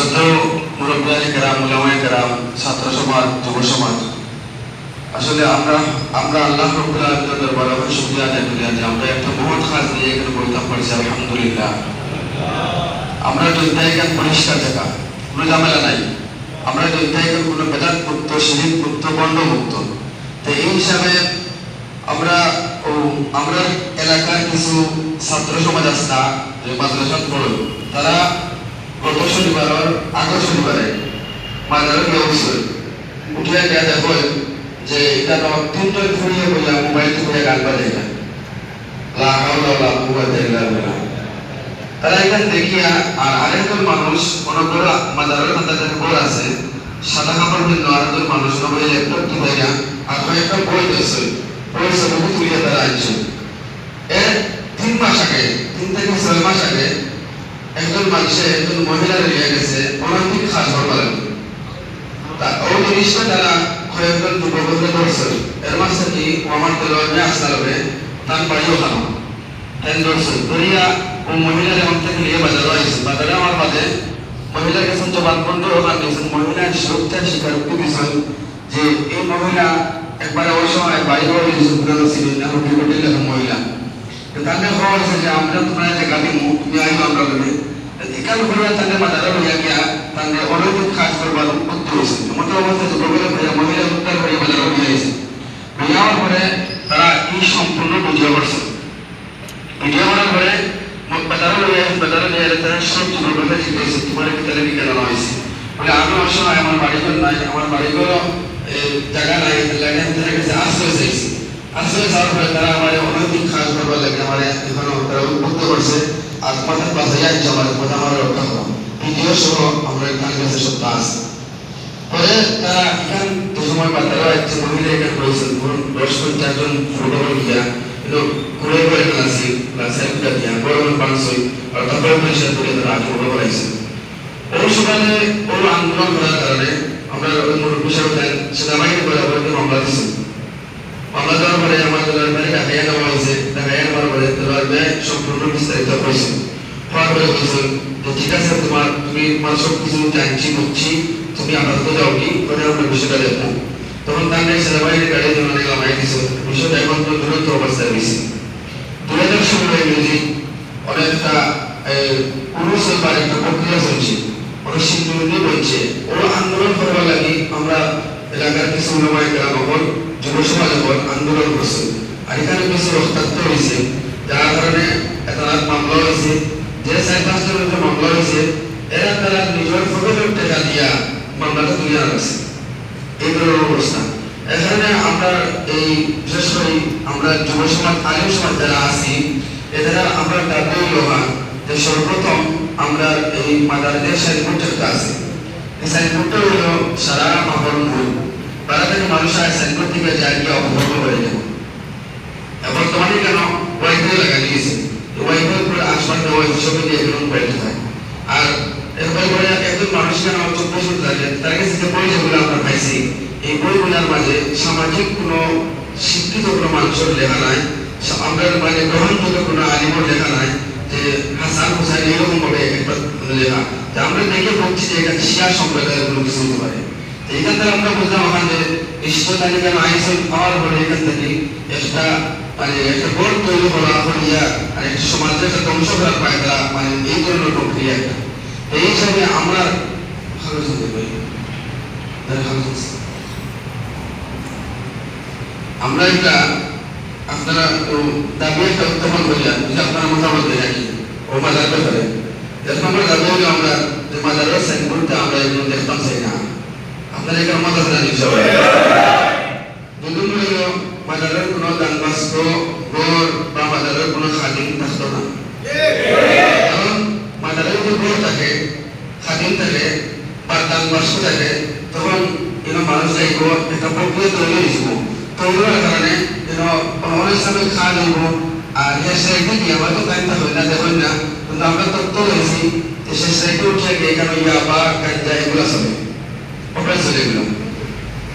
শ্রদ্ধেয় মুরব্বিয়ানে কেরাম, উলামায়ে কেরাম, ছাত্র সমাজ, যুব সমাজ, আসলে আমরা আল্লাহ রাব্বুল আলামিনের দরবারে শুকরিয়া আদায় করি যে আমরা একটা মহৎ কাজ নিয়ে এখানে বৈঠক করেছি। আলহামদুলিল্লাহ, আমরা দৈত্যায়িকার পরিষ্কার জায়গা, কোনো ঝামেলা নাই। আমরা দৈত্যায়িকার কোনো বেদাত মুক্ত, শিরিক মুক্ত, বন্ড মুক্ত। তো এই হিসাবে আমরা এলাকার কিছু ছাত্র সমাজ আছে না, যে মাদ্রাসাত পড়ে, তারা গত শনিবারের আগের শনিবারে মাদ্রাসার ব্যবস্থা উঠিয়ে দেওয়া দেখো যে এটা তিনটায় ফুরিয়ে বলে মোবাইল থেকে গান বাজে না, লা হাওলা ওয়ালা কুওয়াতা ইল্লা বিল্লাহ। তারা এখানে দেখিয়া আর আরেকজন মানুষ মনে করো মাদারের মাথায় বই আছে, সাদা কাপড় পিন্ধ আরেকজন মানুষ নবী ল্যাপটপ কিনে না আর একটা বই দিয়েছে, বই ছবি তুলিয়ে তারা আনছে। এর 3 মাস আগে, 3 থেকে 6 মাস আগে একজন মহিলার নিয়ে গেছে অনৈতিক কাজ করবার। তা ওই জিনিসটা তারা কয়েকজন যুবকদের করছে। এর মাঝে কি আমার তেলবে আসতে হবে, তার বাড়িও খানো তাই ধরছে ধরিয়া ও মহিলার এমন থেকে নিয়ে বাজারে আসছে। বাজারে আমার বাদে মহিলার কাছে জবান বন্ধ ওখান দিয়েছেন। মহিলার সুরক্ষার স্বীকারোক্তি দিয়েছেন যে এই মহিলা একবারে ওই সময় বাড়ি ঘর ছিলেন না, রুটি রুটি লেখা মহিলা। তাদের খবর আছে যে আমরা তোমার জায়গা দিব, তুমি আইব আমরা বলে এখান করিয়া তাদের বাজারে হইয়া গিয়া তাদের অনৈতিক কাজ করবার উদ্যোগ হয়েছে। মতো অবস্থায় মহিলা উদ্ধার করে বাজারে হইয়া গেছে। হয়ে যাওয়ার পরে তারা এই সম্পূর্ণ ভিডিও করছে। ভিডিও করার পরে বাজারে নিয়ে তারা সব যুবকরা জিজ্ঞেস তোমার ভিতরে কি কেন হয়েছে বলে আমি অসময় আমার বাড়িঘর নাই, আমার বাড়িঘর জায়গা নাই, লাগে তাদের কাছে আশ্রয় চাইছি। আশ্রয় চাওয়ার পরে তারা আমার অনৈতিক কাজ করবার লাগে আমার এখনো তারা উদ্বুদ্ধ করছে। আর মাথার বাসায় আনছে আমার কথা আমার রক্ষা করো ভিডিও সহ আমরা এখানে কাছে সত্য আছে। পরে তারা এখান তো সময় বাজারে আসছে, মহিলা এখানে রয়েছেন 10-50 জন ফটো গিয়া ঘুরে ঘুরে খেলাছি সাইকেলটা দিয়া বড় বাংসই আর তারপরে পরিষ্কার করে তারা আগে বড় করাইছে। ওই সময় ওই আন্দোলন করার কারণে আমরা মুরব্বী সাহেব সেনাবাহিনী বরাবর মামলা দিচ্ছি। মামলা দেওয়ার পরে আমাদের ঢাকাইয়া নেওয়া হয়েছে। ঢাকাইয়া নেওয়ার পরে তোমার ব্যয় সম্পূর্ণ বিস্তারিত হয়েছে। হওয়ার পরে বলছেন যে ঠিক আছে তুমি তোমার সব কিছু জানছি বুঝছি, তুমি আপাতত যাও কি করে আমরা বিষয়টা দেখবো। তখন তার সেনাবাহিনীর গাড়ি অনেক লাগাই দিচ্ছে। বিষয়টা এখন তো দ্রুত অবস্থায় রয়েছে। 2016 ইংরেজি অনেকটা পুরুষ বা একটা প্রক্রিয়া চলছে, অনেক সিন্ধুনি বলছে। ও আন্দোলন করবার লাগে আমরা এলাকার কিছু উলামায়ে কেরাম যুব সমাজ আন্দোলন করছে। আর এখানে কিছু রক্তাক্ত হয়েছে, যার কারণে একটা মামলা হয়েছে। যে 4-5 জনের যে মামলা হয়েছে এরা তারা নিজের পকেটের টাকা দিয়া মামলাটা তুলে রাখছে। এই ধরনের অবস্থা। এখানে আমরা এই বিশেষ করে আমরা যুব সমাজ, আলিম সমাজ যারা আছি, এরা আমরা দাবি হইল যে সর্বপ্রথম আমরা এই মাদারদের সাইনবোর্ডটা আছে। এই সাইনবোর্ডটা হইল সারা মাহরুম হইল তারা থেকে মানুষ আর সাইনবোর্ড থেকে যায় গিয়ে অপভ্রংশ হয়ে যাবে। বর্তমানে কেন ওয়াইফাই লাগানো গেছে, ওয়াইফাই করে আশপাশে ওই হিসেবে দিয়ে এগুলো বেড়ে থাকে। আর এরপরে একজন মানুষ কেন 24 ঘন্টা থাকে, তার কাছে যে বই যেগুলো আমরা পাইছি এই বইগুলোর মাঝে সামাজিক কোনো শিক্ষিত কোনো মানুষের লেখা নাই, আমরা মানে গ্রহণযোগ্য কোনো আলিমের লেখা নাই যে হাসান হুসাইন এরকম ভাবে একটা লেখা। আমরা দেখে বলছি যে এখানে শিয়া সম্প্রদায়ের কোনো কিছু হতে পারে। এখান থেকে আমরা বুঝলাম আমাদের বিশ্ব তালিকার আইসন পাওয়ার পরে এখান থেকে একটা মানে একটা বোর্ড তৈরি করা হইয়া আর একটা সমাজের একটা ধ্বংস করার পায় তারা মানে এই ধরনের প্রক্রিয়া একটা। এই হিসাবে আমরা আমরা একটা আপনারা দাবি একটা উত্থাপন করিলাম যদি আপনারা মতামত দিয়ে রাখি ও মাজার ব্যাপারে। এখন আমরা দাবি হলে আমরা যে মাজারের সাইনবোর্ডটা আমরা এগুলো দেখতাম চাই না। আপনারা এখানে মত আছে না সবাই? দুদিন হইল মাজারের কোনো দানবাস্ত ঘর বা মাজারের কোনো খাদিম থাকতো না। কারণ মাজারের যে ঘর থাকে, খাদিম থাকে বা দানবাস্ত থাকে, তখন মানুষ যাইব একটা প্রক্রিয়া তৈরি হয়েছিল। তৈরি হওয়ার কারণে অনেক সময় খাওয়া যাইব। আর শেষ সাইডে গিয়ে হয়তো টাইমটা হয় না দেখেন না, কিন্তু আমরা তথ্য রয়েছি যে শেষ সাইডে উঠে গিয়ে এখানে ইয়াবা গাঞ্জা এগুলো চলে, ওপরে চলে এগুলো।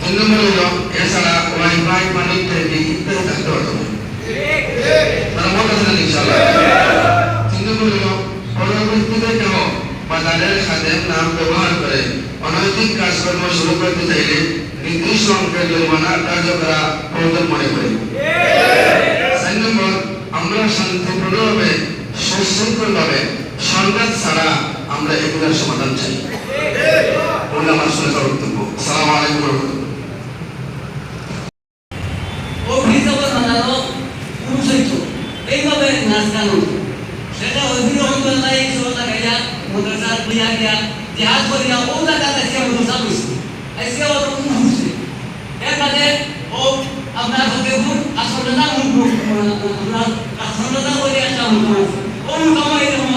3 নম্বর হইল এছাড়া ওয়াইফাই পানি ইত্যাদি ইত্যাদি থাকতে পারতো না। মানে মনে আছে না ইনশাআল্লাহ। 3 নম্বর হইল পরবর্তীতে কেন বাজারের খাদেম নাম ব্যবহার করে অনৈতিক কাজকর্ম শুরু করতে চাইলে নির্দিষ্ট অঙ্কের জরিমানা কার্য করা প্রয়োজন মনে করি। 4 নম্বর, আমরা শান্তিপূর্ণভাবে সুশৃঙ্খলভাবে সংঘাত ছাড়া আমরা এগুলোর সমাধান চাই। আমার শুনে বক্তব্য। আসসালামু আলাইকুম ওয়া রাহমাতুল্লাহ। এইভাবে নাচ গান সেটা অভিনন্দনায় শ্রোতা গাইয়া মাদ্রাসার বিয়া গিয়া জিহাদ করিয়া ও জায়গাতে সে মাদ্রাসা বসে এসে ও মুছে এখানে ও আপনার হতেপুর আসলে না আপনার আসলে না বলে একটা মুখ ও মুখ এরকম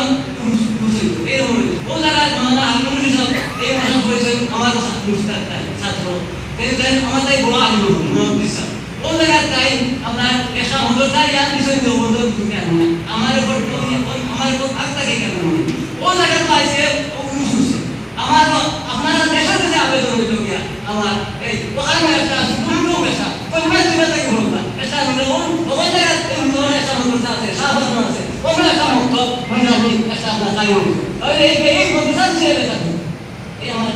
মুছে এরকম ও জায়গায় মানে আলমুনি সব এই ভাষা বলেছে আমার মুস্তাক ছাত্র দেন আমাদের বড় আলম বিশ্বাস ও জায়গায় তাই আপনার একটা মাদ্রাসা ইয়ার বিষয় দেব আমার উপর আস্থা কেন ও জায়গা পাইছে ও মুছে আমার আপনারা দেশের কাছে আবেদন হইল গিয়া আমার এই ওখানে একটা সুন্দর পেশা পরিবার দিবে তাই বলবো না এটা হলো ওই জায়গা একটা মাদ্রাসা আছে সাহাবাত আছে ওগুলো একটা মুক্ত মানে আমি একটা আপনার তাই বলবো তাহলে এই মাদ্রাসা ছেড়ে থাকবো এই আমার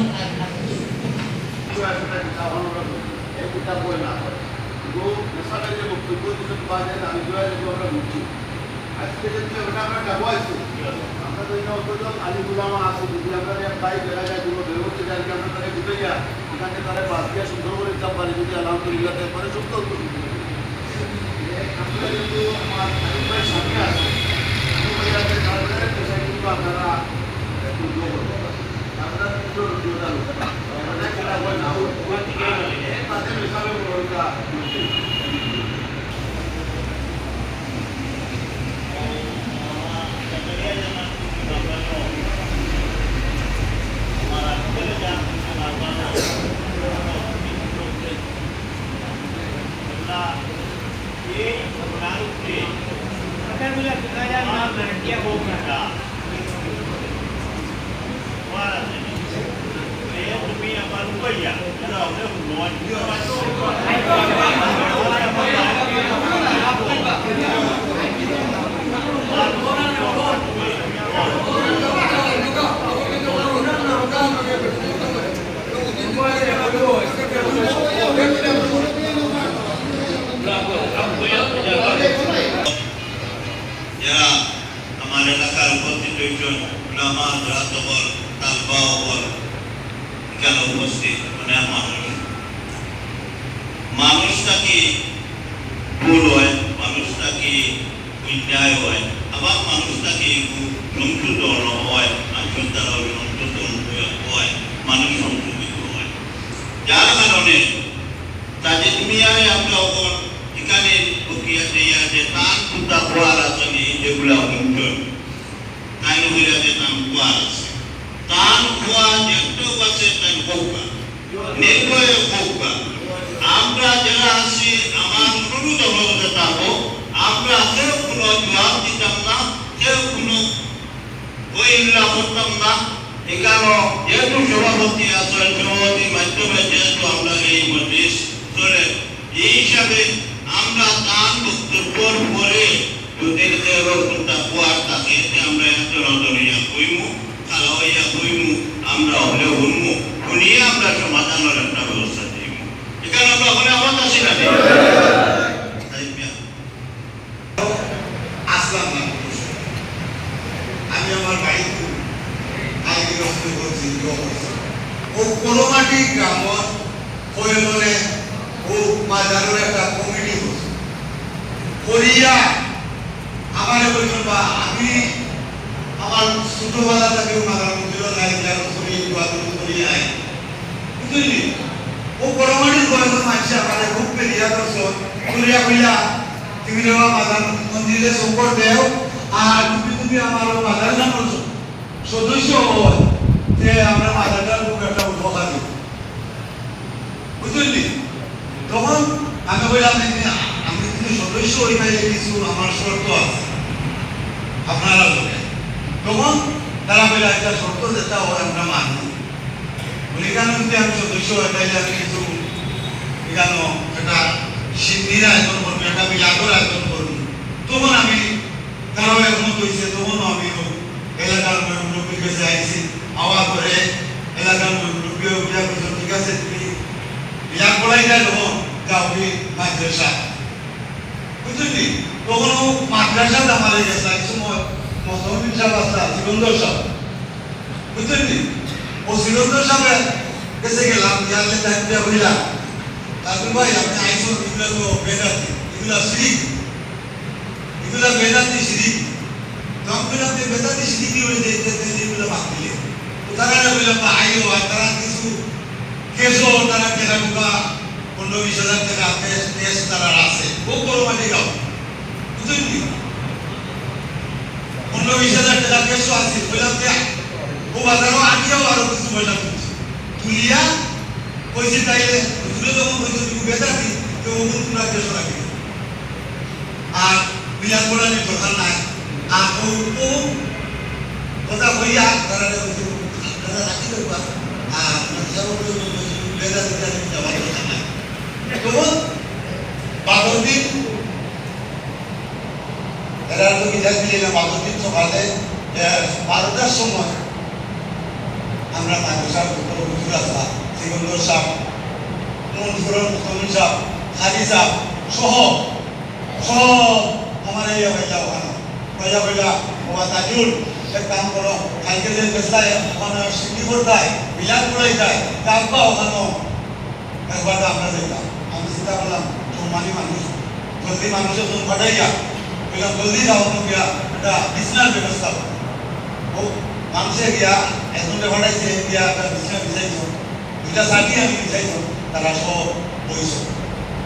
আজকে যদি ওটা আমরা যাবো আছি আমরা তো এটা অন্তত আলী গুলামা আছে যদি আমরা তাই দেখা যায় কোনো বেরোতে যাই আমরা তারা ঘুরে যা ওখানে তারা বাস দিয়ে সুন্দর করে চাপ পারি যদি আলহামদুলিল্লাহ পরে সত্য আমরা কিন্তু আমার আলী ভাই সামনে আছে কিন্তু আপনারা একটু আপনারা তাদের হিসাবে যারা আমার এলাকার উপস্থিত হয়েছেন উলামা হযরত বল তালবা বল এখানে উপস্থিত অনেক মানুষটা কি ভুল হয়, মানুষটা কি অন্যায় হয়, আবার মানুষটা কি সংশোধন হয়, মানুষের দ্বারা সংশোধন হয়, মানুষ সংশোধিত হয়। যার কারণে তাদের মিয়ায় আমরা এখানে প্রক্রিয়া দেয়া যে তান কুতা খোয়ার আছে যেগুলা অঞ্চল তাই নহিলা যে তান খোয়ার আছে তান খোয়া যেটা আছে তাই হোকা নির্ভয়ে হোকা। আমরা যারা আছি আমার অনুরোধ হলো থাকবো আমরা কেউ কোনো জবাব দিতাম না, কেউ কোনো ওইগুলা করতাম না। এখানে যেহেতু সভাপতি আছেন সভাপতির মাধ্যমে যেহেতু আমরা এই মজলিস চলে এই হিসাবে আমরা তার বক্তব্যের পরে যদি কোনটা খোয়ার থাকে আমরা জনজনিয়া কইমু খালা হইয়া কইমু আমরা হলে শুনমু শুনিয়ে আমরা সমাধানের একটা ব্যবস্থা দিব। এখানে আমরা ওখানে আওয়াজ আসি না আসলাম না আমি আমার ভাই ও কোলমাটি গ্রামত হয়ে ও মাজারের একটা কমিটি করছে করিয়া আমার বলছেন বা আমি আমার ছোটবেলা থেকে মাজার মন্দির নাই যার করিয়া আই বুঝলি ও কোলমাটির বয়স মানছে আমার খুব পেরিয়া করছো করিয়া করিয়া তুমি মাজার মন্দিরে সম্পর দেও আর তুমি আমার মাজার নাম সদস্য যে আমরা মাজারটার খুব একটা উপকার দিব বুঝলি। তখন আমি বললাম আমি কিন্তু সদস্য হয়ে কিছু আমার শর্ত আছে আপনারা বলে। তখন তারা বলে একটা শর্ত যেটা আমরা মানি বলি কেন যদি আমি সদস্য হয়ে আমি কিছু এখানে একটা সিদ্ধির আয়োজন করবো, একটা মিলাদর আয়োজন করবো। তখন আমি তারাও একমত হয়েছে, তখন আমি এলাকার মুরব্বীর কাছে আইছি মমিন সাহেব আসলা সিকন্দর সাহেব বুঝছেন নি ও সিকন্দর সাহেব কাছে গেলাম ইয়ালে দাঁড়িয়ে বললাম তারপর ভাই আপনি আইসো এগুলো তো বেদাতি এগুলো শিরিক এগুলো বেদাতি শিরিক তো আপনারা বেদাতি শিরিক কি হয়ে যেতে এগুলো বাদ দিলে তো তারা বললাম আইও আর তারা কিছু কেসো তারা কেনা ঢুকা 15-20 হাজার টাকা কেস তারা আছে ও বড় মাটি গাও বুঝছেন নি 15-20 হাজার টাকা কেসও আছে বললাম যে ও বাজারও আটিয়াও আরো কিছু পয়সা তুলিয়া কইছে তাইলে তুলে যখন কইছে তুমি বেদাতি তো ওগুলো তোমরা কেসও রাখি আর বিলাস বলানি দরকার নাই আর ও কথা কইয়া তারা তারা রাখি দেবা আর সব বেদাতি যাওয়ার কথা নাই তখন বাদরদিন এরা তো বিদায় দিলে বাদরদিন সকালে 12টার সময় আমরা মাদ্রাসার হুজুর আসা সিকন্দর সাহেব মনসুরুল মুস্তমিন সাহেব হাজি সাহেব সহ আমার এই হইলা ওখানে বাবা তাজুল এক কাম করো কালকে যে বেসায় ওখানে সিটি করতায় বিলাস করাই যায় তারপর ওখানে একবার আমরা যাইতাম আমি চিন্তা করলাম সম্মানী মানুষ জলদি মানুষের জন্য পাঠাইয়া বললাম জলদি যাও গিয়া একটা বিছনার ব্যবস্থা ও মানুষে গিয়া একজনকে পাঠাইছে গিয়া একটা বিছনা বিছাইছ দুইটা সাথী আমি বিছাইছ তারা সব বইছ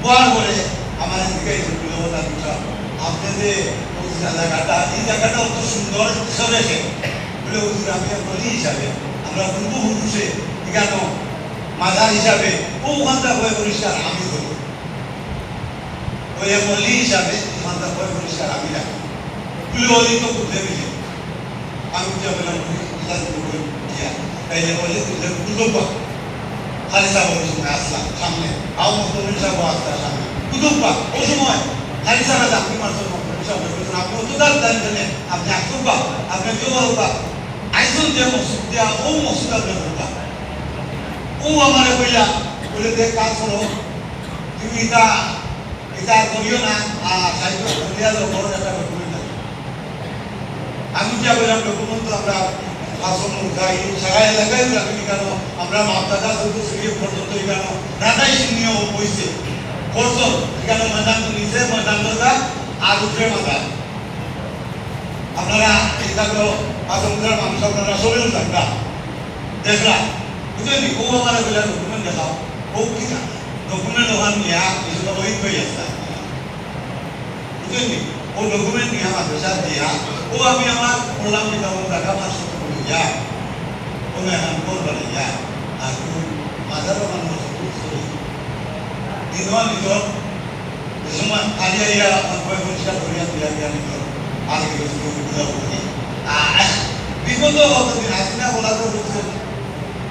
হওয়ার পরে আমার জিজ্ঞাসা করলো তার বিষয় আপনি যে জায়গাটা এই জায়গাটা অত সুন্দর হিসাবে বলে হুজুর আমি বলি হিসাবে আমরা পূর্ব হুজুরে কেন মাজার হিসাবে ওখানটা হয়ে পরিষ্কার আমি করি ওই বলি হিসাবে ওখানটা হয়ে পরিষ্কার আমি রাখি বলে ওই তো বুঝতে মিলে আমি যা বললাম তাইলে বলে কুতুব খালি সাহেব সময় আসলাম সামনে আও মুস্তমিন সাহেব আসলাম সামনে কুতুব ওই সময় খালি সাহেব আপনি মারছেন আপনি অত দাঁড় দাঁড়িয়ে আপনি আসুন বা আপনি কেউ বা আইসুন যে মসজিদ দেওয়া ও মসজিদ আপনি করবা ও আমার কইলা বলে দেখ কাজ করো তুমি এটা করিও না আর সাহিত্য করিয়া বড় একটা ডকুমেন্ট আমি যা বললাম ডকুমেন্ট আমরা শাসন উঠাই সারা এলাকায় রাখি কেন আমরা মাপদাদা শুধু সিরিয়ে পর্যন্ত কেন রাধাই সিংহ বইছে করছ কেন ময়দান তো নিচে ময়দান দরকার আর উপরে মাথা আপনারা এইগুলো আজমদার মানুষ আপনারা শরীর থাকবা দেখলা বুঝলেন ও আমার ডকুমেন্ট দেখাও ও কি ডকুমেন্ট ওখান নিয়ে কিছু ওই হয়ে আসছে বুঝলেন ও ডকুমেন্ট নিয়ে আমার পেশা দিয়া ও আমি আমার বললাম যে তখন টাকা আমার সাথে বলি যা ও এখন করবেন যা আর মাঝারও মানুষ দিন নিজর সময় আলিয়া ইয়া আমার ভয় পরিষ্কার করিয়া দিয়া দিয়া নিজর আগে কিছু বুঝা করি আর বিগত কতদিন আসিনা বলা তো হচ্ছে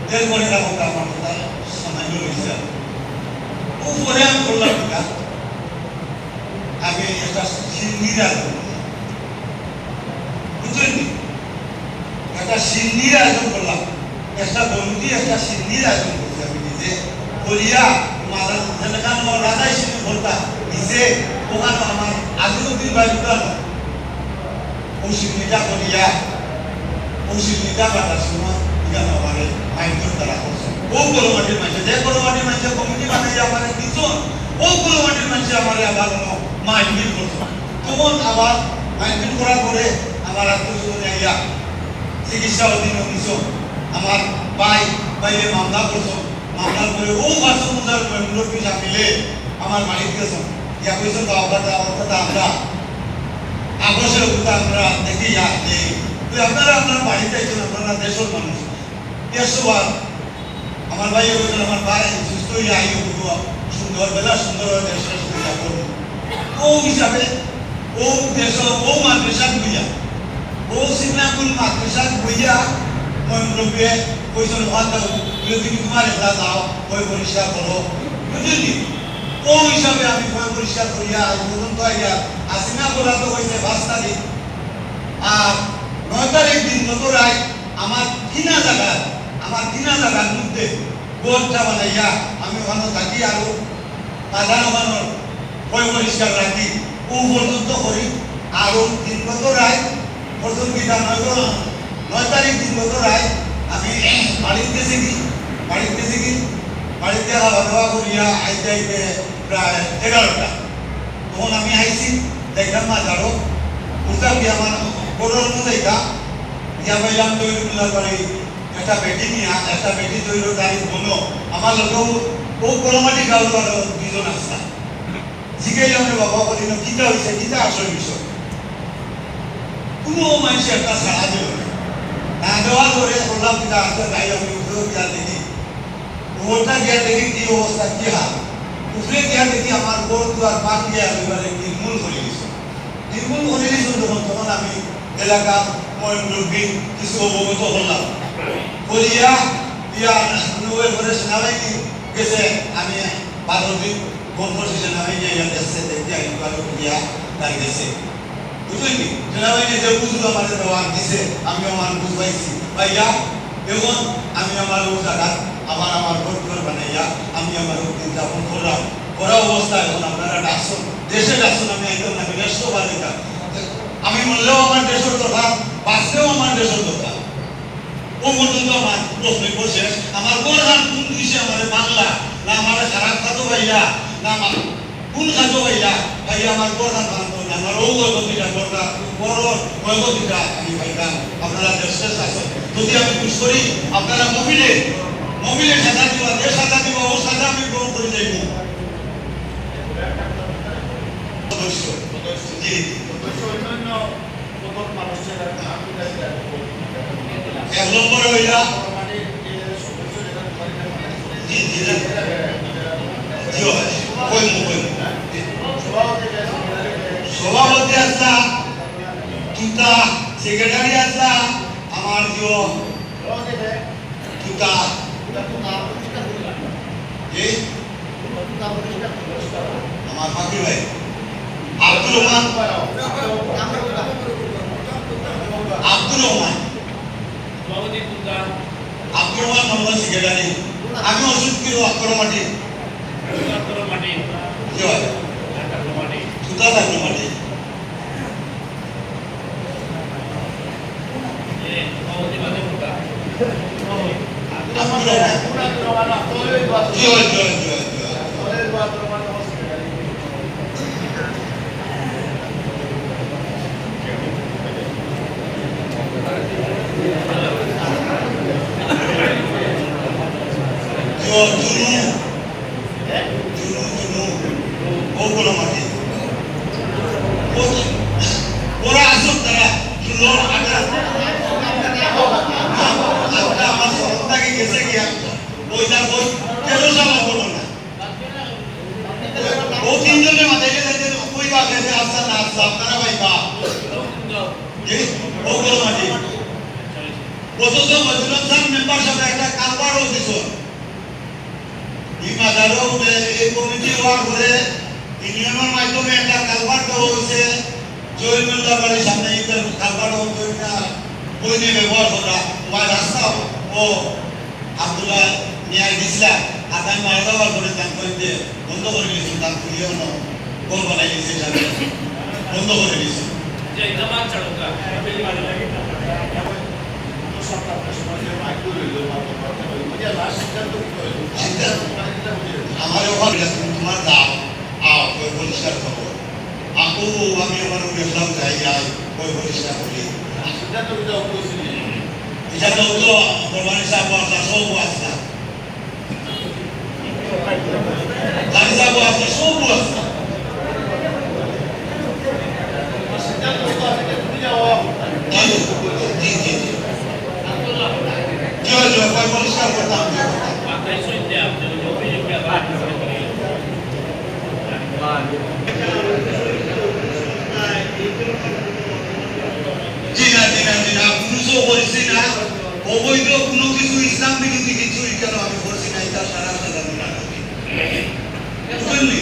দেড় করে রাখো আমার কথা সামান্য হয়েছে ও পরে আমি করলাম না আগে একটা সিন্দির আয়োজন বুঝলেন একটা সিন্দির আয়োজন করলাম একটা বন্ধু একটা সিন্দির আয়োজন করছি আমি নিজে করিয়া মাদার যেখানে আমার রাজাই সিন্ধু করতাম নিজে ওখানে আমার আজিমুদ্দিন ভাই ঢুকানো ও সিন্দিটা করিয়া ও সিন্দিটা কাটার সময় এখানে আমার মাইন্ডের দ্বারা করছে ও গোলমাটির মানুষ যে গোলমাটির মানুষ কমিটি বানাই আমার দিচ্ছেন ও গোলমাটির মানুষ আমার আবার মাইন্ডিল করছে তখন আবার মাইন্ডিল করার পরে আমার আত্মীয় আইয়া চিকিৎসা অধীন দিছ আমার বাইরে মামলা করছো মামলার পরে ও বাসন মুরব্বী মিলে আমার মালিক গেছ ইয়া কইছ তো কথা আমরা আবশ্যক আমরা দেখি আপনারা আপনার বাড়িতে আইছেন আপনারা দেশের মানুষ দেশবার আমার ভাই বলছেন আমার ভাই সুস্থ হয়ে আই সুন্দর বেলা সুন্দর দেশের সুবিধা করবো ও হিসাবে ও দেশ ও মাদ্রাসা বইয়া ও সিগনাকুল মাদ্রাসা বইয়া মই মুরব্বী কইছেন ভালো যদি তোমার এলা যাও বই পরিষ্কার করো বুঝলি ও হিসাবে আমি বই পরিষ্কার করিয়া আজ পর্যন্ত আইয়া আসিনা বলা তো হয়েছে 5 তারিখ আর 9 তারিখ দিন নতরাই আমার কিনা জায়গার মধ্যে গোলটা বানাইয়া আমি ওখানে থাকি আরো আধা ওখানোর বই পরিষ্কার রাখি ও পর্যন্ত করি আরো দিন নতরাই প্রথম কিতা 9 তারিখ দিন বছরায় আমি বাড়িতে খাওয়া দাওয়া করিয়া আইতে আইতে প্রায় 11টা। তখন আমি আইছি দেখলাম না যারো উঠা কি আমার বড়োর মধ্যে ইয়া পাইলাম তৈরিগুলার বাড়ি একটা বেটি তৈরি গাড়ি বনো আমার লোকেও ও কলমাটি গাঁও দুজন আসতা জিগাইলাম রে বাবা বলিল কিতা হয়েছে কিতা আসল বিষয় কোনো মানুষ একটা সাড়া দিল না দেওয়ার পরে বললাম কিতা আসলে যাই আমি উঠেও গিয়া দেখি ওটা গিয়া দেখি কি অবস্থা কি হাল উঠলে গিয়া দেখি আমার গোড় দুয়ার পাক গিয়া এবারে নির্মূল করে গেছে তখন আমি এলাকা মুরব্বী কিছু অবগত হলাম বলিয়া ইয়া ঘরে সেনাবাহিনী গেছে আমি 12 দিন বনফসি সেনাবাহিনী গেছে দেখতে আইনকাল গিয়া তাই গেছে বুঝলেন কি সেনাবাহিনী যে বুঝলো আমাদের দেওয়ার দিছে আমি আমার বুঝবাইছি ভাইয়া এখন আমি আমার ও জায়গা আমার ঘর বানাইয়া আমি আমার দিন যাপন করলাম করা অবস্থায় এখন আপনারা ডাকছেন দেশে ডাকছেন আমি একদম আমি রাষ্ট্রবাদী আমি বললেও আমার দেশের কথা বাঁচলেও আমার দেশের কথা ও পর্যন্ত আমার প্রশ্ন বসে আমার প্রধান কোন দিশে আমার বাংলা না আমার খারাপ খাতো ভাইয়া না আমার কোন খাতো ভাইয়া ভাইয়া আমার প্রধান বাংলা আমার ও গতিটা বড় গতিটা আমি ভাইলাম আপনারা দেশের শাসন যদি আমি খুশ করি আপনারা মোবিলে সাজা দিবা যে সাজা দিব ও সাজা আমি গ্রহণ করে যাইব এক নম্বর হইলা সভাপতি আসলা দুটা সেক্রেটারি আসলা আমার দুটা আমার ফাঁকি ভাই আব্দুর রহমান নম্বর সেক্রেটারি আমি ওষুধ কিলো আক্রমাটি সুতা আক্রমাটি ওরা আসুক তারা আমার সরকারকে গেছে গিয়া ওইটা বই কেন জমা করবো না ও তিনজনের মাথায় গেছে ওই বাপে আসা না আসা আপনারা ভাই বা ও বলো মাটি অথচ মজুরুল সাহেব মেম্বার সাহেব একটা কালবারও দিছ এই মাজারও এই কমিটি হওয়ার পরে ইউনিয়নের মাধ্যমে একটা কালবার দেওয়া হয়েছে জয়নুল্লাহ বাড়ির সামনে কালবার বই নিয়ে ব্যবহার করা তোমার রাস্তা ও আব্দুল্লাহ নিয়ে দিছিলাম আদায় মারা দেওয়ার পরে তার কইতে বন্ধ করে দিয়েছিল তার খুলিও গোল বানাই দিয়েছে বন্ধ করে দিয়েছে আমার তোমার দাও আও পরিষ্কার খবর aku আমি আমার উদ্দেশ্য চাই যাই ওই পরিষ্কার করি এটা তো বর্মানি সাহেব আসা সব আসা গাড়ি সাহেব আসা সব আসা পরিষ্কার করতাম পুরুষও করছি না অবৈধ কোনো কিছু ইসলাম বিরোধী কিছু কেন আমি করছি না এটা সারা জানি না বুঝলি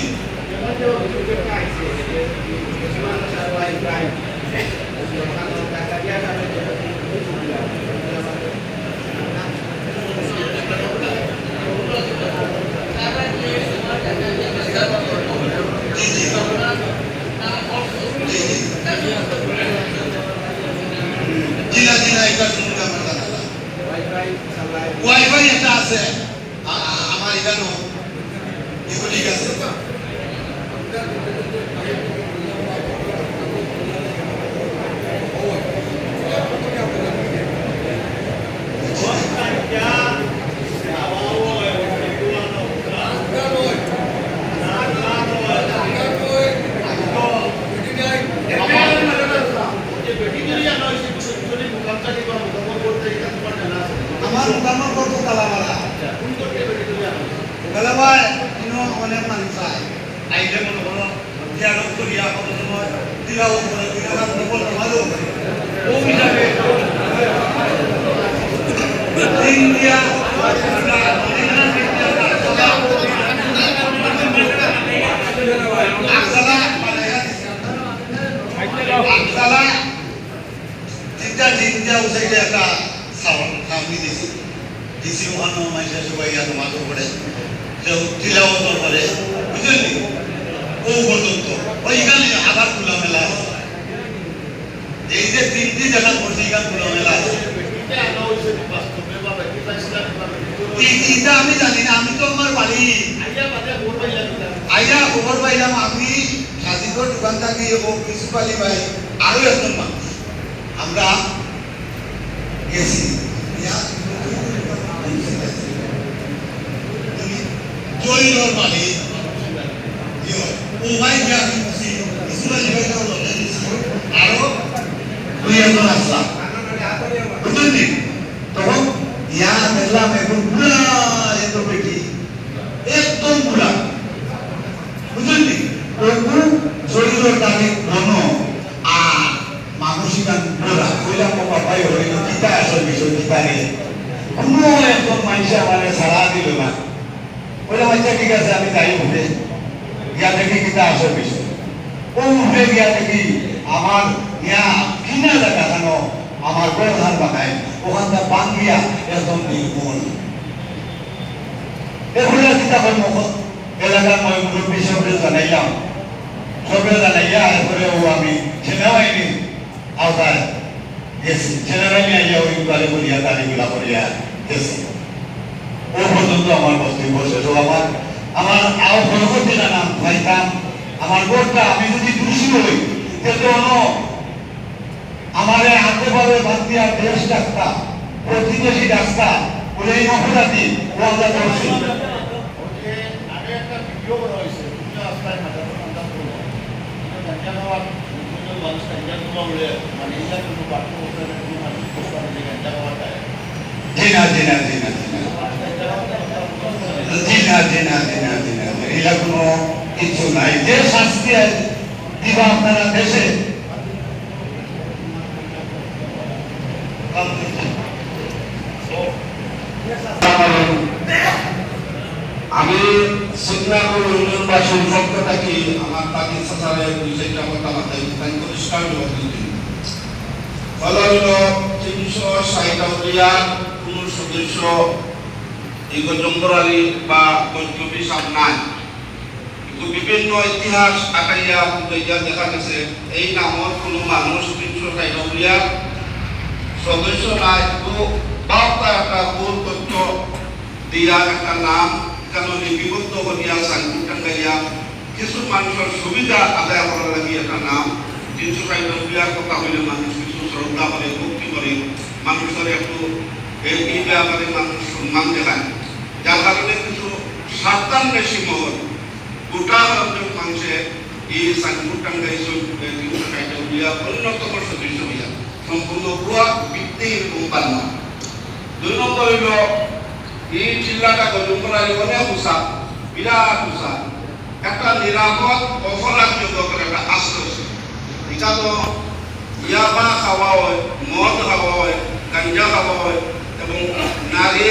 ওয়াইফাই একটা আছে আমার এখানেও এগুলো ঠিক আছে আমার মোটামুটি করতো তালামারা গেলাবাই অনেক মানুষ আইলে মনে করো দিয়ারও করিয়া কত সময় দিলাও করে দিলাম বল ভালো ও হিসাবে ইন্ডিয়া জিন্দা উসাইলে একটা সাউন্ড সামনে দিছি দিছি অন্য মানুষের সবাই তোমার উপরে যে তিলাওয়াত করে বুঝলেন ও পর্যন্ত ওইখানে আবার খোলামেলা এই যে তিনটি জায়গা করছে এখানে খোলামেলা এইটা আমি জানি না আমি তো আমার বাড়ি আইয়া খবর পাইলাম আমি সাজিকর দোকান থাকি ও প্রিন্সিপালি ভাই আরো একজন মানুষ আমরা গেছি জয়ীর বাড়ি ও ভাই গিয়া আমি বসি প্রিন্সিপালি ভাই আরো দুই একজন আসলাম বুঝলেন তখন ইয়া দেখলাম এখন পুরা এত বেটি একদম পুরা বুঝলেন ওরকম শরীরের দামে ঘন আর মানসিকান পুরা কইলাম বাবাই হইল কিতা আসল বিষয় কিতা রে অন্য একজন মানুষ আমার সারা দিল না কইলাম আচ্ছা ঠিক আছে আমি যাই উঠে গিয়া দেখি কিতা আসল বিষয় ও উঠে গিয়া দেখি আমার ইয়া কিনা জায়গা কেন আমার প্রধান বানায় ওখানটা বাঙ্গিয়া একদম নির্মূল এগুলো চিন্তা করবো এলাকার মই মুরব্বী সবরে জানাইলাম সবরে জানাইয়া এরপরে ও আমি সেনাবাহিনী আওতায় গেছি সেনাবাহিনী আইয়া ওই গাড়ি করিয়া গাড়িগুলা করিয়া গেছি ও পর্যন্ত আমার বস্তির বসে তো আমার আও পরবর্তী নাম ভাইতাম আমার গোটটা আমি যদি দোষী হই তাহলে আমারে হাতে পাবে বান্দিয়া দেশ ডাক্তার প্রতিবেশী ডাক্তার বলে এই অপরাধী ও আমরা করছি আগে একটা ভিডিও করা হয়েছে রাস্তায় মাথা ঠান্ডা করলো মানুষটা ইন্ডিয়ান বলে মানে ইন্ডিয়ান কোনো বাড়তি অবস্থানে কোনো মানুষ বসতে পারে যে গাঞ্জা খাওয়াটা এগুলা কোনো কিছু নাই যে শাস্তি দিবা আপনারা দেশে আমি সিগনাপুর ইউনিয়নবাসীর পক্ষ থেকে আমার তাকে সাসারে দুই চারটা কথা মাথায় তাই পরিষ্কার জবাব দিই ফলহীন 360 আউলিয়ার কোন সদস্য এই জম্বর আলী বা গঞ্জবি সাহেব নাই কিন্তু বিভিন্ন ইতিহাস আকাইয়া দেখা গেছে এই নামর কোনো মানুষ 360 আউলিয়ার সদস্য নাই তো বার্তা একটা ভুল তথ্য দিয়া একটা নাম কেন লিপিবদ্ধ করিয়া সাংকুট টাঙ্গাইয়া কিছু মানুষের সুবিধা আদায় করার লাগি একটা নাম 360 আউলিয়ার কথা হইলে মানুষ কিছু শ্রদ্ধা করে ভক্তি করে মানুষের একটু এই ব্যাপারে মানুষ সম্মান দেখায় যার কারণে কিছু সাবধান বেশি মহল গোটা ভারতের মানুষে এই সাংকুট টাঙ্গাই 360 আউলিয়া অন্যতম সদস্য হইয়া সম্পূর্ণ পুরা ভিত্তিহীন কোম্পানি 2 নম্বর হইল এই জিল্লাটা গজুমরারি অনেক উষা বিরাট উষা একটা নিরাপদ অপরাধযোগ্য করে একটা আশ্রয় এটা তো ইয়াবা খাওয়া হয় মদ খাওয়া হয় গাঞ্জা খাওয়া হয় এবং নারী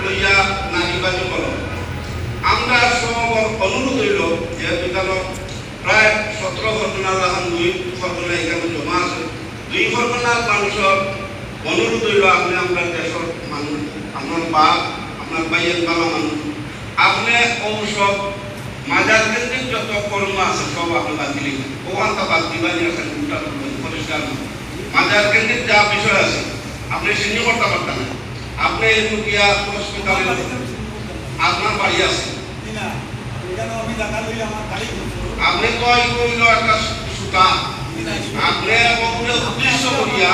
লইয়া নারীবাদী করা আমরা সব অনুরোধ হইল যে এখানে প্রায় 17 ঘটনার লাগান 2 ঘটনা এখানে জমা আছে 2 ঘটনার মানুষের অনুরোধ হইল আপনি আমরা দেশের মানুষ আপনার বাপ আপনার ভাইয়ের বাবা মানুষ আপনি সব মাজার কেন্দ্রিক যত কর্ম আছে সব আপনি বাদ দিলেন ওখানটা বাদ দিবা নিয়ে আসেন পরিষ্কার মাজার কেন্দ্রিক যা বিষয় আছে আপনি সিনি করতে পারতেন আপনি লুকিয়া হসপিটালে আপনার বাড়ি আছে আপনি কয় কইল একটা সুতা আপনি ওগুলো উদ্দেশ্য করিয়া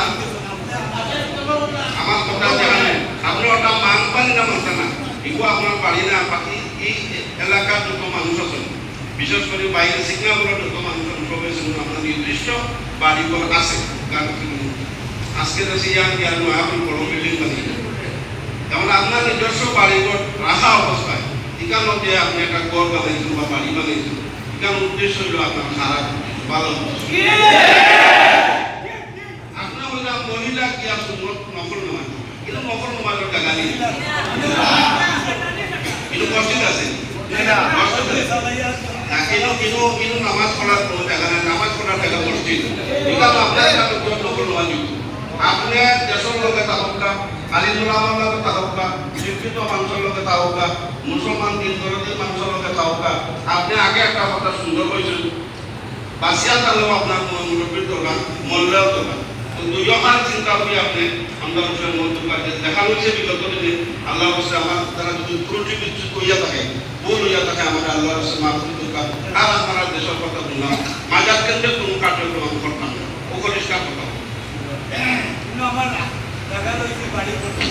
আমার কথা জানেন আপনি ওটা মানবেন না মানতে না এগুলো আপনার বাড়ি না বাকি এই এলাকার যত মানুষ আছেন বিশেষ করে বাইরে সিগনালগুলো যত মানুষ আছেন সবাই আপনার নির্দিষ্ট বাড়িঘর আছে আজকে দেশে ইয়ার আপনি বড় বিল্ডিং বানিয়ে যেমন আপনার নিজস্ব বাড়িঘর রাখা অবস্থায় এখান যে আপনি একটা ঘর বানাইছেন বা বাড়ি বানাইছেন এখান উদ্দেশ্য হইল আপনার খারাপ ভালো আপনার হইলাম মহিলা কি আসুন নকল নমাজ কিন্তু নকল নমাজের টাকা নেই কিন্তু কষ্ট আছে কিন্তু নামাজ পড়ার কোনো টাকা নেই নামাজ পড়ার টাকা মসজিদ এখানে আপনার নকল নমাজ আপনি দেশের লোকে তাহকা আলিমুলামার লোকে তাহকা শিক্ষিত মানুষের লোকে তাহকা মুসলমান দিন দরদি মানুষের লোকে তাহকা আপনি আগে একটা কথা সুন্দর হয়েছেন বাসিয়া তাহলেও আপনার মুরব্বীর দরকার মল্লেও দরকার দুইখান চিন্তা করি আপনি আমরা দেখা হয়েছে বিগত দিনে আল্লাহ রসে আমার তারা যদি ত্রুটি বিচ্ছুত হইয়া থাকে ভুল হইয়া থাকে আমাদের আল্লাহ রসে মাফি দরকার আর আপনারা দেশের কথা বললাম মাজার কেন্দ্রে কোনো কার্যক্রম করতাম না উপরিষ্কার কথা আমার টাকা রয়েছে বাড়ি করতে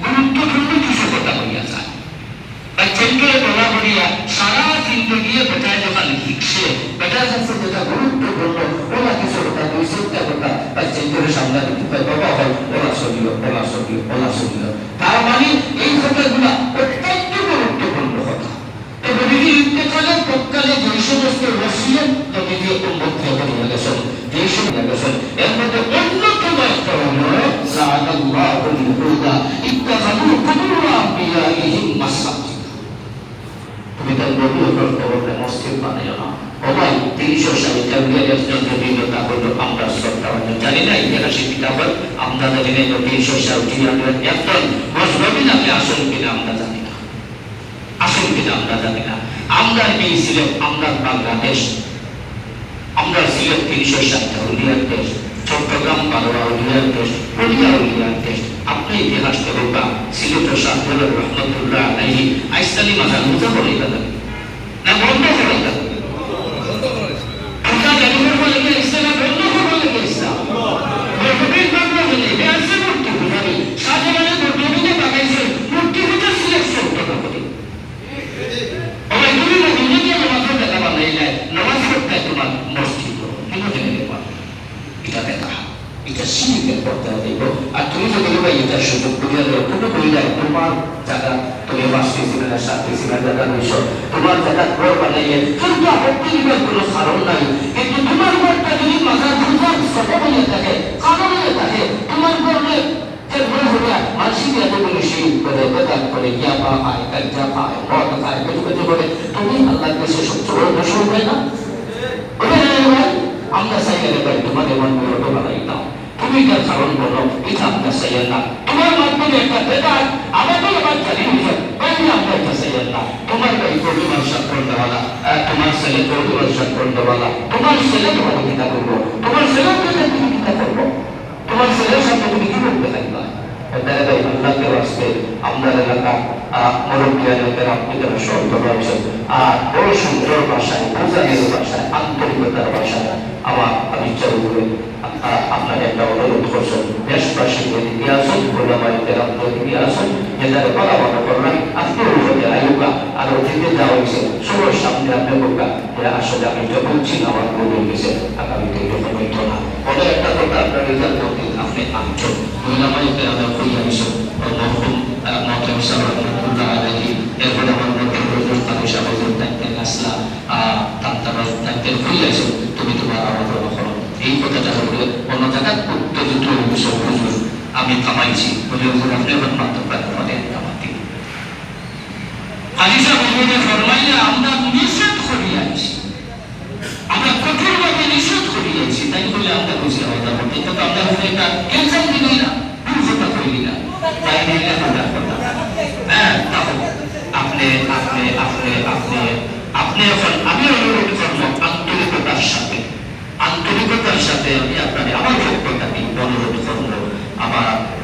গুরুত্বপূর্ণ কিছু কথা হইয়া যায় বাচ্চাকে বলা বলিয়া সারা জিন্দগি বেটায় যখন লিখছে বেটার কাছে যেটা গুরুত্বপূর্ণ ওরা কিছু কথা দুই চিন্তা কথা বাচ্চাকে সামনে দিতে পারে বাবা হয় ওরা সরিও তার মানে এই কথাগুলা অত্যন্ত গুরুত্বপূর্ণ কথা তবে যদি ইন্তেকালের পক্ষকালে যে সমস্ত ওসিয়ত নবীজি উম্মতকে বলে গেছেন যে সমস্ত গেছেন এর মধ্যে অন্যতম একটা হলো সাআদাল্লাহুল হুদা ইত্তাখাযু কুবুর আম্বিয়াইহিম মাসাজিদ তুমি তার নবী বলতে মসজিদ বানাইও না ওই 360 টাকা একজন যদি কথা বললো আমরা শ্রদ্ধা জানি না ইতিহাসে কিতাব আমরা জানি না 360 টাকা একজন নবী নামে আসল কিনা আমরা জানি না আসল কিনা আমরা জানি না আমরা এই ছিলেন আমরা বাংলাদেশ আমরা ছিলেন 360টা উলিয়ার দেশ চট্টগ্রাম বারোয়া উলিয়ার দেশ উলিয়ার দেশ আপনি ইতিহাস করবা সিলেট শাহজালাল রহমতুল্লাহ আলাইহি আইসালি মাজার মুজা বলে দাদা না বন্ধ করে দাদা আমরা জানিবার বলে যে ইসলাম বন্ধ করে বলে ইসলাম রবিন বাংলা বলে বেআসে মূর্তি বুঝাবি শাহজালালের মূর্তি বানাইছে মূর্তি বুঝা সিলেট চট্টগ্রাম বলে ওই তুমি মদিনা গিয়ে নামাজ পড়তে বানাইলে নামাজ পড়তে তোমার মসজিদ কেন জেনে পারো এটা দেখা এটা শিরিকের পথে দেব আর তুমি যদি বলবে এটা সুযোগ করিয়া দেবো তুমি বললে তোমার জায়গা তুমি বাসি ছিলে না সাথে ছিলে জায়গা নিছ তোমার জায়গা ঘর বানাইয়ে কিন্তু আপত্তি দিবার কোনো কারণ নাই কিন্তু তোমার ঘরটা যদি মাথার দুর্গার সবে হয়ে থাকে কারণ হয়ে থাকে তোমার ঘরে যে ঘর হলে মানসিক এত বলে সেই করে বেদাত করে ইয়াবা খায় কাজা খায় মদ খায় কিছু করে তুমি আল্লাহর কাছে সবচেয়ে বড় দোষ হয় না আমরা চাইলে ভাই তোমাদের মন বিরত বানাই দাও তুমি তার কারণ বলো এটা আমরা চাইলে না তোমার মাধ্যমে একটা বেদাত আমাদের আবার জানি বাইরে আমরা এটা চাইলে না তোমার ভাই প্রতিমার স্বাক্ষর দেওয়ালা তোমার ছেলে প্রতিমার স্বাক্ষর দেওয়ালা তোমার ছেলে তোমার কিতা করবো তোমার ছেলের কাছে তুমি কিতা করবো তোমার ছেলের সাথে তুমি কি করতে লাগবা ভাই আল্লাহকে আসতে আমরা এলাকা মরুজ্ঞানের আপনাদের শব্দ রয়েছে আর বড় সুন্দর ভাষায় বোঝানোর ভাষায় আন্তরিকতার ভাষায় আমি চালু করে আপনার একটা অনুরোধ করছেন দেশবাসীকে দিকে আসুন গোলামারিদের আপনার দিকে আসুন যেটাকে বলা বলা করলাম আপনার উপরে আয়ুকা আর দিকে যাওয়া হয়েছে সবার সামনে আপনি বোকা যে আসলে আমি এটা বলছি না আমার বলে গেছে আগামীতে এটা হইতো না ওদের একটা কথা আপনার রেজাল্ট করতে আপনি আনছেন গোলামারিদের আমরা করিয়া গেছেন মহকুম মহকুম সালামুল্লাহ আলাইহি এরপরে আমার মহকুম রজুল তাকে সাহায্য থাকতেন আসলা তান্তারা থাকতেন করিয়াছেন তুমি তোমার আমাদের করো এই কথাটা হলো অন্য জায়গায় উত্তেজিত বিষয় হুজুর আমি কামাইছি বলে হুজুর আপনি এখন মাত্র প্রায় আমাদের কামাতি হাদিসা হুজুরে ফরমাইলে আমরা নিষেধ করিয়াছি আমরা কঠোরভাবে নিষেধ করিয়াছি তাই বলে আমরা খুশি হওয়া যাবো কিন্তু আমরা একটা ক্যান্সার দিবই না ভুল কথা করি না তাই নিলে হাজার কথা হ্যাঁ তাহলে আপনি আপনি আপনি আপনি আপনি এখন আমি অনুরোধ করবো আন্তরিকতার সাথে সাথে আমি আপনাকে আমার পক্ষ থেকে অনুরোধ করবো,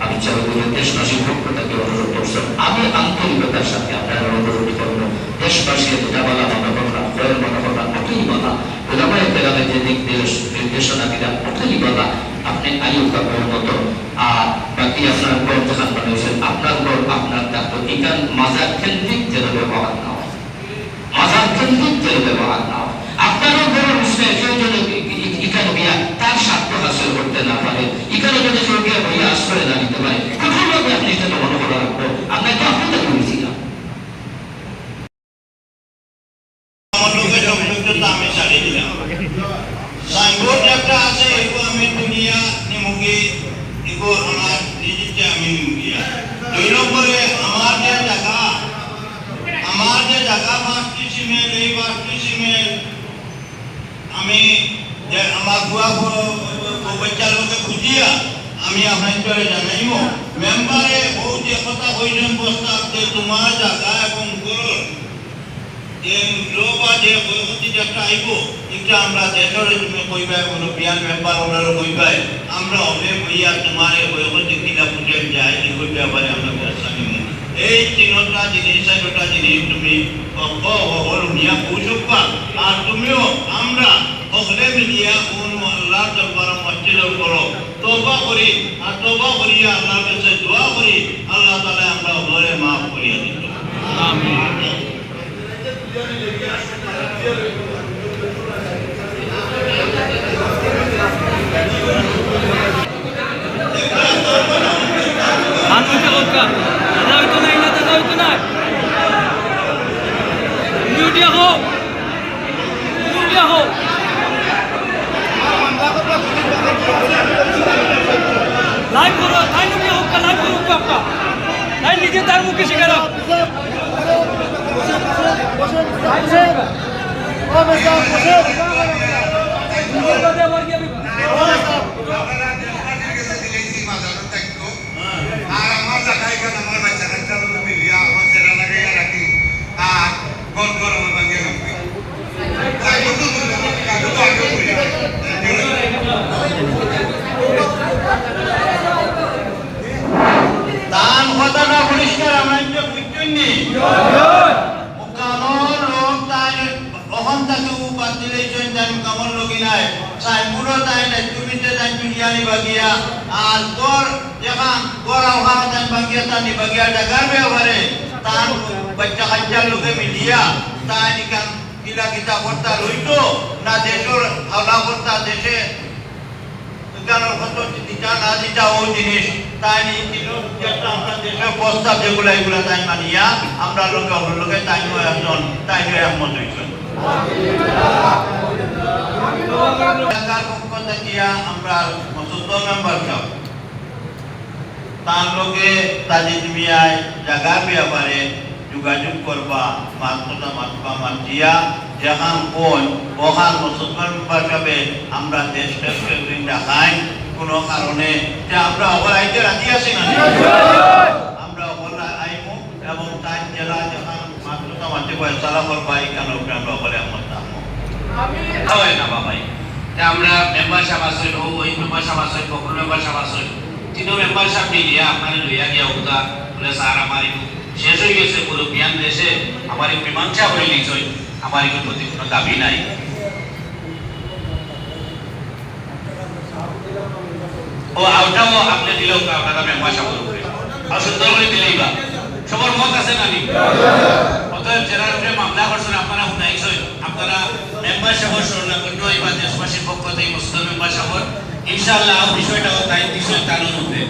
আমি চাইলে দেশবাসীর পক্ষ থেকে অনুরোধ করছেন, আমি আন্তরিকতার সাথে আপনার অনুরোধ করবো, দেশবাসী যেটা বলা মনে করলাম ফয়ের মনে করলাম ওটাই বলা, ওলামায়ে কেরামের যে নির্দেশনা দিলাম ওটাই বলা, আপনি আইয়ুব কাকুর মতো আর বাকি আপনার গড় যেখান বানিয়েছেন আপনার গড় আপনার দায়িত্ব, এখান মাজার কেন্দ্রিক যেন ব্যবহার না হয়, মাজার কেন্দ্রিক যেন ব্যবহার না হয়। আপনারও গড়ের বিষয়ে কেউ যেন এখানে গিয়া তার স্বার্থ হাসিল করতে না পারে, এখানে যদি কেউ গিয়া বইয়া আশ্রয় না নিতে পারে, কঠোরভাবে আপনি এটা মনে করে রাখবো, আপনাকে আপনাকে বলেছিলাম। আমার লোকের সংযুক্ততা আমি ছাড়িয়ে দিলাম। সাইনবোর্ড একটা আছে, এগুলো আমি দুনিয়া নিমুখী, এগুলো আমার নিজেকে আমি নিমুখিয়া। 2 নম্বরে আমার যে জায়গা 5টি সিমের, এই 5টি সিমের আমি যে আমার বুয়া বাচ্চার লোকে বুঝিয়া আমি আপনার জানাইব, মেম্বারে ও যে কথা কইলেন প্রস্তাব যে তোমার জায়গা এবং গড় যে লোবা যে বয়সী যেটা আইব, এটা আমরা দেশের তুমি কইবাই কোনো বিয়ান মেম্বার ওনারও কইবাই, আমরা অনেক বইয়া তোমার বয়সী কিনা ফুটে যায় এগুলো ব্যাপারে আমরা ব্যবস্থা নিব। এই 3টা জিনিস 4টা জিনিস তুমি হল নিয়া কৌশবা, আর তুমিও আমরা সকলে মিলিয়া কোন আল্লাহর দরবারে মসজিদের করো তওবা করি, আর তওবা করিয়া আল্লাহর কাছে দোয়া করি, আল্লাহ তাআলা আমরা ওরে মাফ করিয়া দিত। আমিন। লাইভ করো, তাই মুখে হোক, লাইভ করো আপনার, তাই নিজে তার মুখে শিকার আর আমার জায়গায় আমার বাচ্চা কাচ্চা মিলিয়া আমার সেরা লাগাইয়া রাখি, আর গড় গড় আমার ভাঙিয়ে রাখি। দান কথাটা পরিষ্কার আমরা যে বুঝছেননি, কামর লোক তাই ওখান থেকে উপাত দিলেছেন জানি কামর লোকই নাই, সাইমুরও তাই নাই, তুমি যে তাই বিরিয়ানি বাগিয়া, আর তোর যেখান গোড়া ওখানে তাই বাগিয়া তানি বাগিয়া জায়গার ব্যবহারে তার বাচ্চা কাচ্চার লোকে মিলিয়া তাই নিকান কিলা কিতা করতা লইতো না দেশের হাওলা করতা, দেশে বিজ্ঞানের কত দিতা না দিতা ও জিনিস তাই যেটা আমরা দেশের প্রস্তাব যেগুলো এগুলো তাই মানিয়া আমরা লোকে অন্য লোকে তাই একজন তাই একমত হয়েছেন। সরকার পক্ষ থেকে আমরা 17 মেম্বার সব তার লোকে তাজিদ মিয়ায় জায়গার ব্যাপারে যোগাযোগ করবা, মাতবা মাতিয়া যেখান কোন ওখান মুসলমান মেম্বার হিসাবে আমরা দেশকে দেখাই কোনো কারণে যে আমরা অবর আইতে রাজি আছি না, আমরা অবর আইমু এবং তাই জেলা যেখান মাতবা মাতি ফয়সালা করবা এখানে আমরা অবরে একমত থাকবো হয় না বাবাই। আমরা মেম্বারশিপ আসল ওই মেম্বারশিপ আসল পকর মেম্বারশিপ আসল 3 মেম্বারশিপ নিয়ে আপনারা লইয়া গিয়া উদা বলে স্যার আমার শেষ হয়ে গেছে, পুরো বিয়ান দেশে আমার মীমাংসা হয়ে গেছে, আমার এর প্রতি কোনো দাবি নাই। ও আউটাও আপনি দিলেও আপনারা মেম্বারশিপ করবে, আর সুন্দর করে দিলেই বা সবার মত আছে না নি? অতএব যারা উপরে মামলা করছেন আপনারা শুনাইছেন, আপনারা মেম্বারশিপের শরণাপন্ন এবার দেশবাসীর পক্ষ থেকে মুসলিম মেম্বারশিপের ইনশাআল্লাহ বিষয়টা তাই বিষয় কানুন হবে।